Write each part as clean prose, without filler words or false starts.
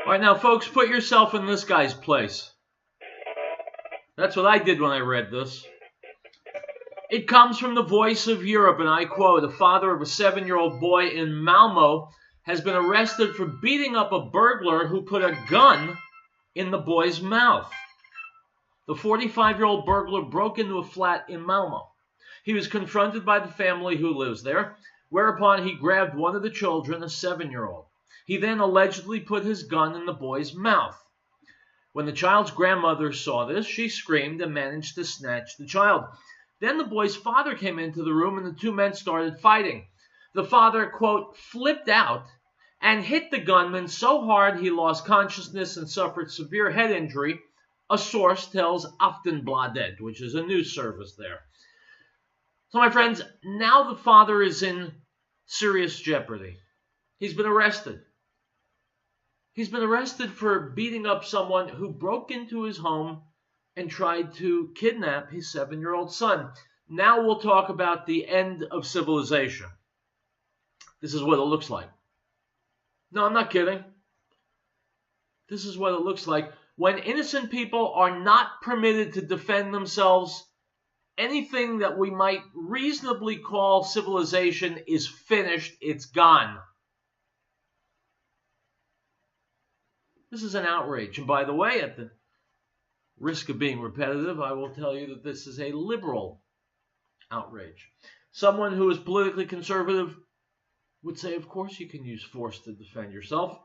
All right, now, folks, put yourself in this guy's place. That's what I did when I read this. It comes from the Voice of Europe, and I quote, "The father of a 7-year-old boy in Malmo has been arrested for beating up a burglar who put a gun in the boy's mouth." The 45-year-old burglar broke into a flat in Malmo. He was confronted by the family who lives there, whereupon he grabbed one of the children, a 7-year-old. He then allegedly put his gun in the boy's mouth. When the child's grandmother saw this, she screamed and managed to snatch the child. Then the boy's father came into the room and the two men started fighting. The father, quote, "flipped out and hit the gunman so hard he lost consciousness and suffered severe head injury," a source tells Aftenbladet, which is a news service there. So, my friends, now the father is in serious jeopardy. He's been arrested. He's been arrested for beating up someone who broke into his home and tried to kidnap his 7-year-old son. Now we'll talk about the end of civilization. This is what it looks like. No, I'm not kidding. This is what it looks like. When innocent people are not permitted to defend themselves, anything that we might reasonably call civilization is finished. It's gone. This is an outrage. And by the way, at the risk of being repetitive, I will tell you that this is a liberal outrage. Someone who is politically conservative would say, of course you can use force to defend yourself.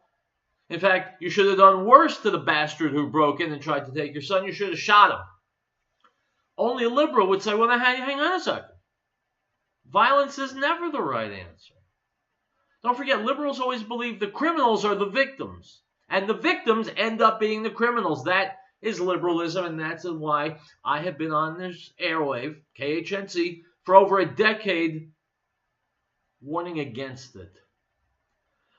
In fact, you should have done worse to the bastard who broke in and tried to take your son. You should have shot him. Only a liberal would say, well, now hang on a second. Violence is never the right answer. Don't forget, liberals always believe the criminals are the victims, and the victims end up being the criminals. That is liberalism, and that's why I have been on this airwave, KHNC, for over a decade, warning against it.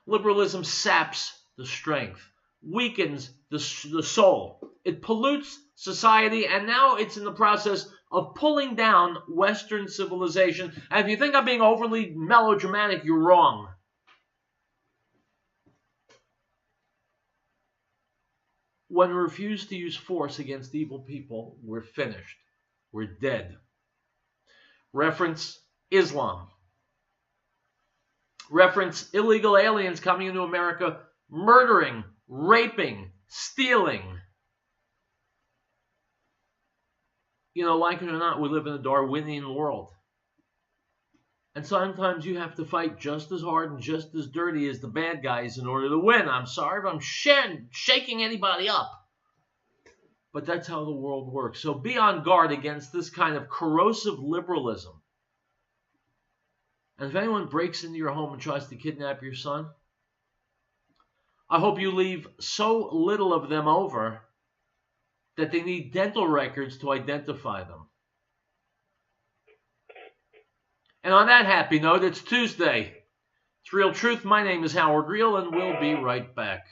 Liberalism saps the strength, weakens the soul. It pollutes society, and now it's in the process of pulling down Western civilization. And if you think I'm being overly melodramatic, you're wrong. When we refuse to use force against evil people, we're finished. We're dead. Reference Islam. Reference illegal aliens coming into America, murdering, raping, stealing. You know, like it or not, we live in a Darwinian world. And sometimes you have to fight just as hard and just as dirty as the bad guys in order to win. I'm sorry if I'm shaking anybody up. But that's how the world works. So be on guard against this kind of corrosive liberalism. And if anyone breaks into your home and tries to kidnap your son, I hope you leave so little of them over that they need dental records to identify them. And on that happy note, it's Tuesday. It's Real Truth. My name is Howard Riell, and we'll be right back.